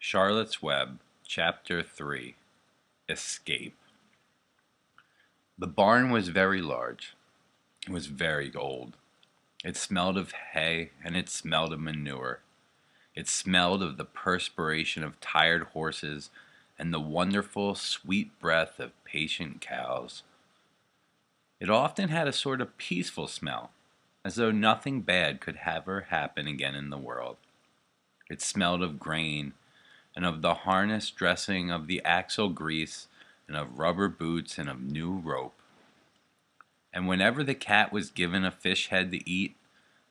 Charlotte's Web, Chapter 3 Escape. The barn was very large. It was very old. It smelled of hay and it smelled of manure. It smelled of the perspiration of tired horses and the wonderful, sweet breath of patient cows. It often had a sort of peaceful smell, as though nothing bad could ever happen again in the world. It smelled of grain, and of the harness dressing, of the axle grease, and of rubber boots, and of new rope. And whenever the cat was given a fish head to eat,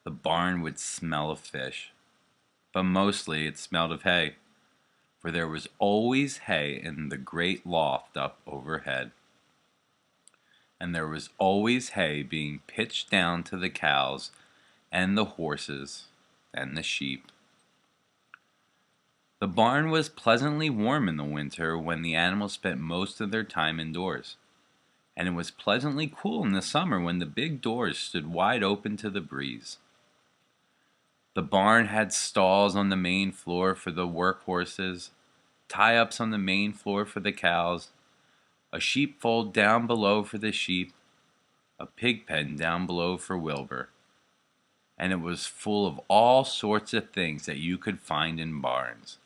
the barn would smell of fish. But mostly it smelled of hay, for there was always hay in the great loft up overhead. And there was always hay being pitched down to the cows, and the horses, and the sheep. The barn was pleasantly warm in the winter when the animals spent most of their time indoors, and it was pleasantly cool in the summer when the big doors stood wide open to the breeze. The barn had stalls on the main floor for the work horses, tie-ups on the main floor for the cows, a sheepfold down below for the sheep, a pig pen down below for Wilbur, and it was full of all sorts of things that you could find in barns.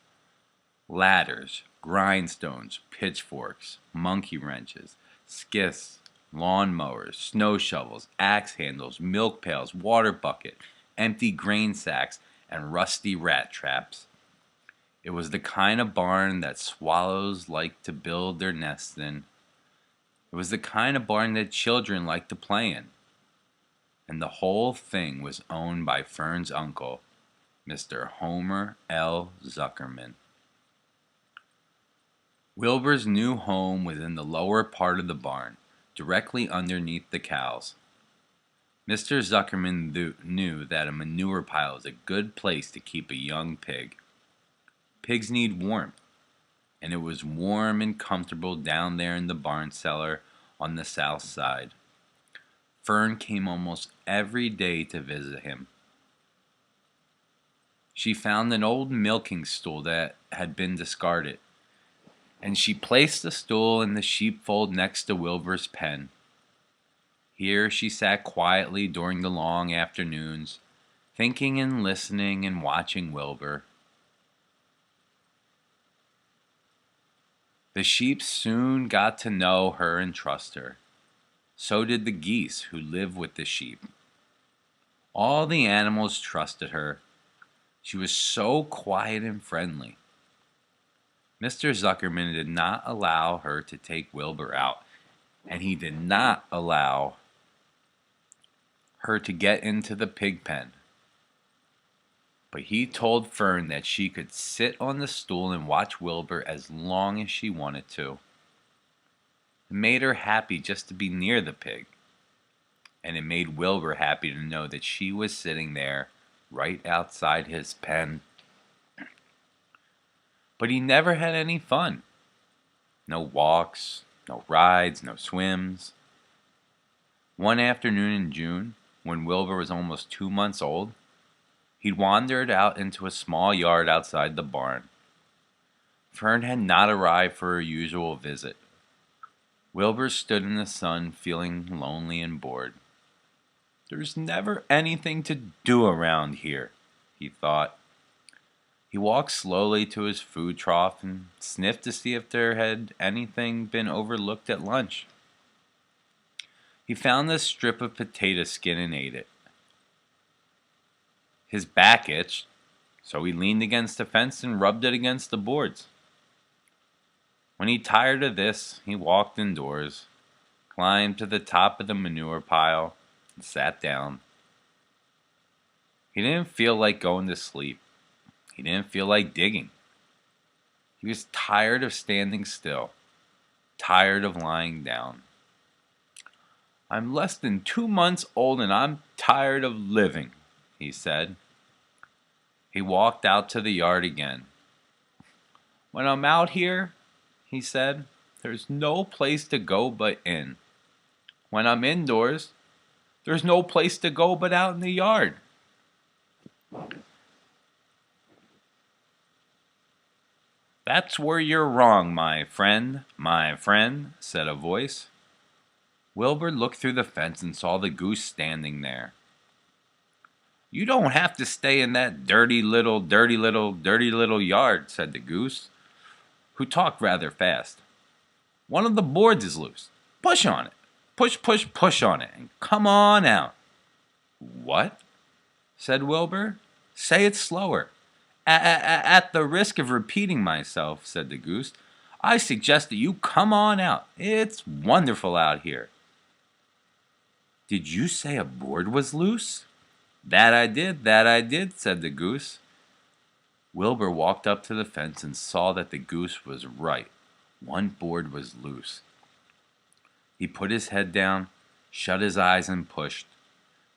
Ladders, grindstones, pitchforks, monkey wrenches, skiffs, lawn mowers, snow shovels, axe handles, milk pails, water bucket, empty grain sacks, and rusty rat traps. It was the kind of barn that swallows like to build their nests in. It was the kind of barn that children like to play in. And the whole thing was owned by Fern's uncle, Mr. Homer L. Zuckerman. Wilbur's new home was in the lower part of the barn, directly underneath the cows. Mr. Zuckerman knew that a manure pile is a good place to keep a young pig. Pigs need warmth, and it was warm and comfortable down there in the barn cellar on the south side. Fern came almost every day to visit him. She found an old milking stool that had been discarded, and she placed the stool in the sheepfold next to Wilbur's pen. Here she sat quietly during the long afternoons, thinking and listening and watching Wilbur. The sheep soon got to know her and trust her. So did the geese who lived with the sheep. All the animals trusted her. She was so quiet and friendly. Mr. Zuckerman did not allow her to take Wilbur out, and he did not allow her to get into the pig pen. But he told Fern that she could sit on the stool and watch Wilbur as long as she wanted to. It made her happy just to be near the pig, and it made Wilbur happy to know that she was sitting there right outside his pen. But he never had any fun. No walks, no rides, no swims. One afternoon in June, when Wilbur was almost 2 months old, he'd wandered out into a small yard outside the barn. Fern had not arrived for her usual visit. Wilbur stood in the sun, feeling lonely and bored. "There's never anything to do around here," he thought. He walked slowly to his food trough and sniffed to see if there had anything been overlooked at lunch. He found a strip of potato skin and ate it. His back itched, so he leaned against the fence and rubbed it against the boards. When he tired of this, he walked indoors, climbed to the top of the manure pile, and sat down. He didn't feel like going to sleep. He didn't feel like digging. He was tired of standing still, tired of lying down. "I'm less than 2 months old and I'm tired of living," he said. He walked out to the yard again. "When I'm out here," he said, "there's no place to go but in. When I'm indoors, there's no place to go but out in the yard." "That's where you're wrong, my friend," said a voice. Wilbur looked through the fence and saw the goose standing there. "You don't have to stay in that dirty little yard," said the goose, who talked rather fast. "One of the boards is loose. Push on it. Push on it, and come on out." "What?" said Wilbur. "Say it slower." At the risk of repeating myself," said the goose, "I suggest that you come on out. It's wonderful out here." "Did you say a board was loose?" That I did," said the goose. Wilbur walked up to the fence and saw that the goose was right. One board was loose. He put his head down, shut his eyes, and pushed.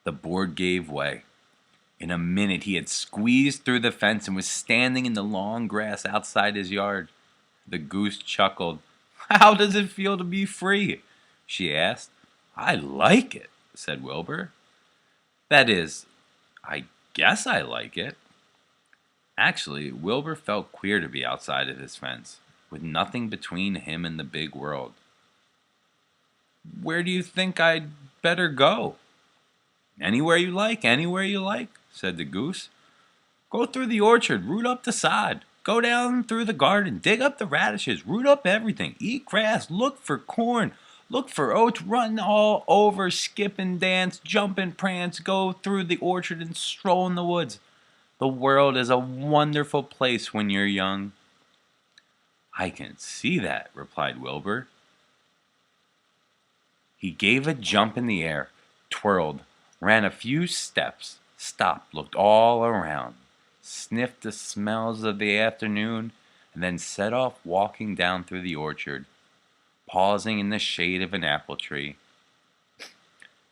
The board gave way. In a minute he had squeezed through the fence and was standing in the long grass outside his yard. The goose chuckled. "How does it feel to be free?" she asked. "I like it," said Wilbur. "That is, I guess I like it." Actually, Wilbur felt queer to be outside of his fence, with nothing between him and the big world. "Where do you think I'd better go?" Anywhere you like," said the goose. "Go through the orchard, root up the sod. Go down through the garden, dig up the radishes, root up everything. Eat grass, look for corn, look for oats, run all over, skip and dance, jump and prance, go through the orchard and stroll in the woods. The world is a wonderful place when you're young." "I can see that," replied Wilbur. He gave a jump in the air, twirled, ran a few steps, stopped, looked all around, sniffed the smells of the afternoon, and then set off walking down through the orchard, pausing in the shade of an apple tree.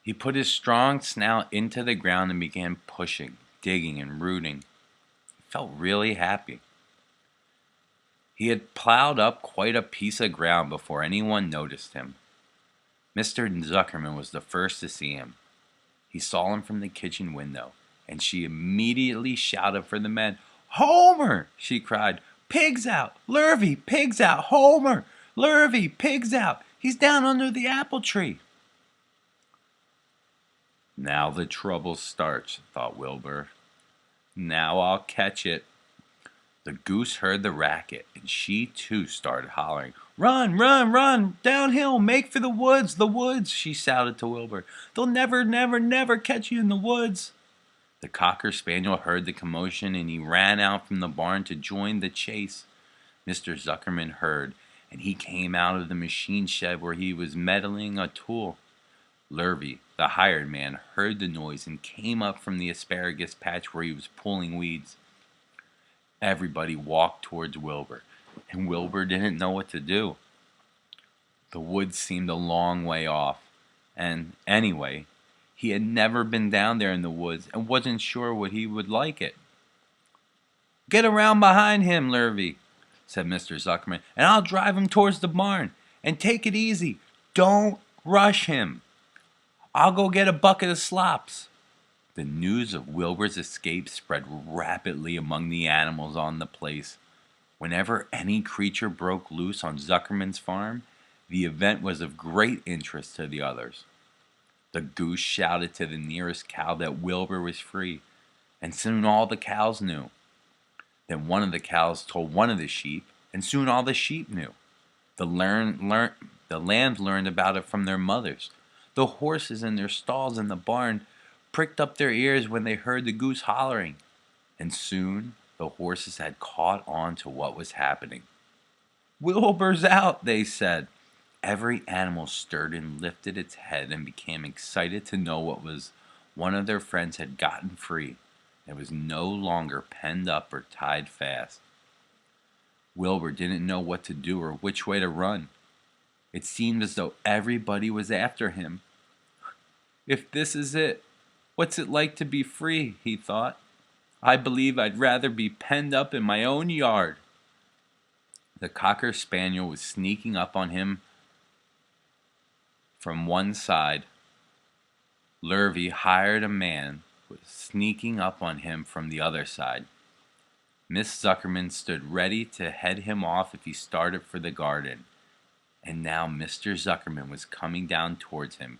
He put his strong snout into the ground and began pushing, digging, and rooting. He felt really happy. He had plowed up quite a piece of ground before anyone noticed him. Mr. Zuckerman was the first to see him. He saw him from the kitchen window, and she immediately shouted for the men. "Homer!" she cried. "Pigs out! Lurvy, pigs out! Homer! Lurvy, pigs out! He's down under the apple tree!" "Now the trouble starts," thought Wilbur. "Now I'll catch it." The goose heard the racket, and she too started hollering. "Run, run, run! Downhill! Make for the woods, the woods!" she shouted to Wilbur. "They'll never, never, never catch you in the woods!" The cocker spaniel heard the commotion, and he ran out from the barn to join the chase. Mr. Zuckerman heard, and he came out of the machine shed where he was meddling a tool. Lurvy, the hired man, heard the noise and came up from the asparagus patch where he was pulling weeds. Everybody walked towards Wilbur, and Wilbur didn't know what to do. The woods seemed a long way off, and, anyway, he had never been down there in the woods and wasn't sure what he would like it. "Get around behind him, Lurvy," said Mr. Zuckerman, "and I'll drive him towards the barn. And take it easy. Don't rush him. I'll go get a bucket of slops." The news of Wilbur's escape spread rapidly among the animals on the place. Whenever any creature broke loose on Zuckerman's farm, the event was of great interest to the others. The goose shouted to the nearest cow that Wilbur was free, and soon all the cows knew. Then one of the cows told one of the sheep, and soon all the sheep knew. The lambs learned about it from their mothers. The horses in their stalls in the barn pricked up their ears when they heard the goose hollering, and soon the horses had caught on to what was happening. "Wilbur's out," they said. Every animal stirred and lifted its head and became excited to know one of their friends had gotten free and was no longer penned up or tied fast. Wilbur didn't know what to do or which way to run. It seemed as though everybody was after him. "If this is it, what's it like to be free?" he thought. "I believe I'd rather be penned up in my own yard." The cocker spaniel was sneaking up on him from one side. Lurvy, hired a man, was sneaking up on him from the other side. Miss Zuckerman stood ready to head him off if he started for the garden. And now Mr. Zuckerman was coming down towards him,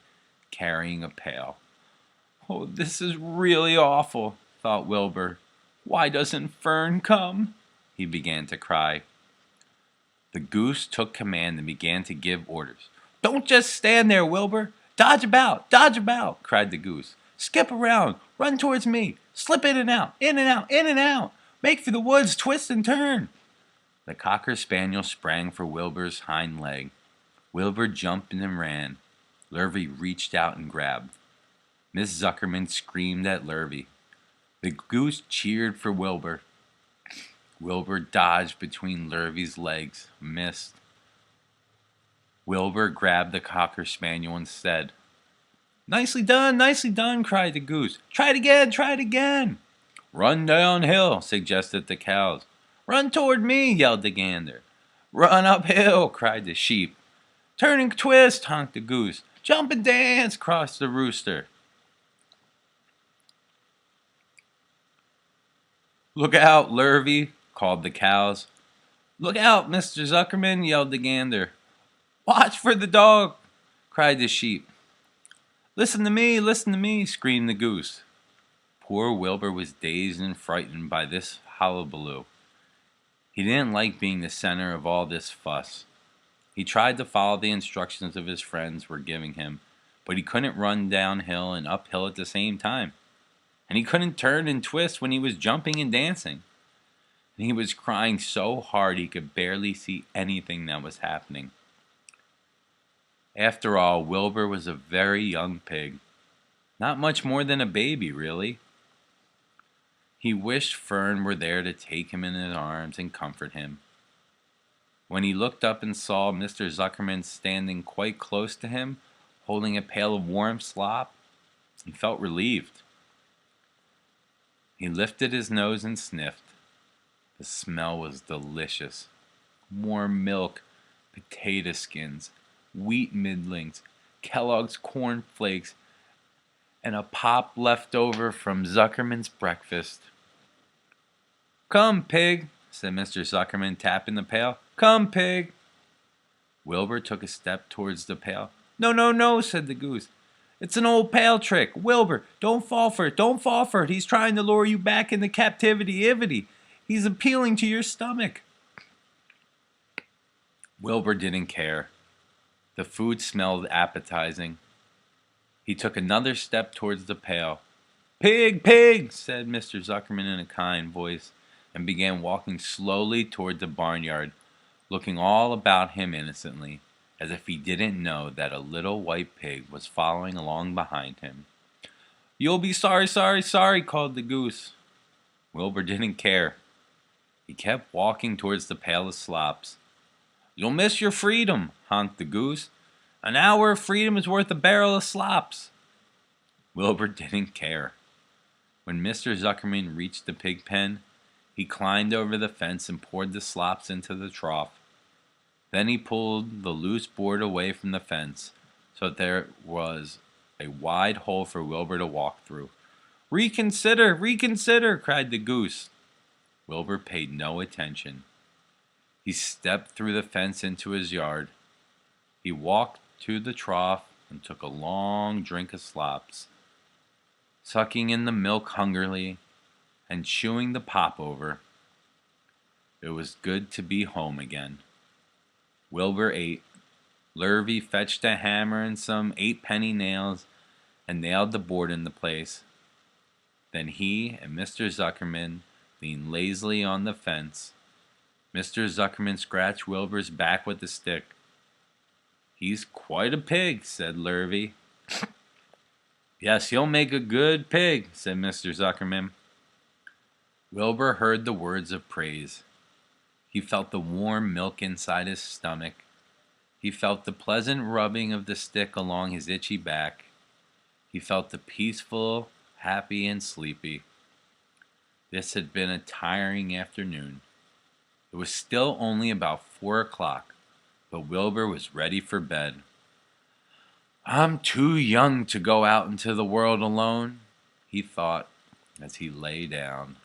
carrying a pail. "Oh, this is really awful," thought Wilbur. "Why doesn't Fern come?" He began to cry. The goose took command and began to give orders. "Don't just stand there, Wilbur. Dodge about," cried the goose. "Skip around, run towards me, slip in and out, in and out, in and out. Make for the woods, twist and turn." The cocker spaniel sprang for Wilbur's hind leg. Wilbur jumped and ran. Lurvy reached out and grabbed. Miss Zuckerman screamed at Lurvy. The goose cheered for Wilbur. Wilbur dodged between Lurvy's legs, missed. Wilbur grabbed the cocker spaniel instead. Nicely done, cried the goose. Try it again. Run downhill, suggested the cows. Run toward me, yelled the gander. Run uphill, cried the sheep. Turn and twist, honked the goose. Jump and dance, crossed the rooster. Look out, Lurvy, called the cows. Look out, Mr. Zuckerman, yelled the gander. Watch for the dog, cried the sheep. Listen to me, screamed the goose. Poor Wilbur was dazed and frightened by this hullabaloo. He didn't like being the center of all this fuss. He tried to follow the instructions of his friends were giving him, but he couldn't run downhill and uphill at the same time. And he couldn't turn and twist when he was jumping and dancing. And he was crying so hard he could barely see anything that was happening. After all, Wilbur was a very young pig. Not much more than a baby, really. He wished Fern were there to take him in his arms and comfort him. When he looked up and saw Mr. Zuckerman standing quite close to him, holding a pail of warm slop, he felt relieved. He lifted his nose and sniffed. The smell was delicious. Warm milk, potato skins, wheat middlings, Kellogg's corn flakes, and a pop left over from Zuckerman's breakfast. Come, pig, said Mr. Zuckerman, tapping the pail. Come, pig. Wilbur took a step towards the pail. No, said the goose. It's an old pail trick. Wilbur, don't fall for it. He's trying to lure you back into captivity. He's appealing to your stomach. Wilbur didn't care. The food smelled appetizing. He took another step towards the pail. Pig, said Mr. Zuckerman in a kind voice, and began walking slowly toward the barnyard, looking all about him innocently, as if he didn't know that a little white pig was following along behind him. You'll be sorry, called the goose. Wilbur didn't care. He kept walking towards the pail of slops. You'll miss your freedom, honked the goose. An hour of freedom is worth a barrel of slops. Wilbur didn't care. When Mr. Zuckerman reached the pig pen, he climbed over the fence and poured the slops into the trough. Then he pulled the loose board away from the fence so that there was a wide hole for Wilbur to walk through. Reconsider, cried the goose. Wilbur paid no attention. He stepped through the fence into his yard. He walked to the trough and took a long drink of slops, sucking in the milk hungrily and chewing the pop over. It was good to be home again. Wilbur ate. Lurvy fetched a hammer and some 8-penny nails and nailed the board into place. Then he and Mr. Zuckerman leaned lazily on the fence. Mr. Zuckerman scratched Wilbur's back with a stick. He's quite a pig, said Lurvy. Yes, he'll make a good pig, said Mr. Zuckerman. Wilbur heard the words of praise. He felt the warm milk inside his stomach. He felt the pleasant rubbing of the stick along his itchy back. He felt the peaceful, happy, and sleepy. This had been a tiring afternoon. It was still only about 4 o'clock, but Wilbur was ready for bed. I'm too young to go out into the world alone, he thought as he lay down.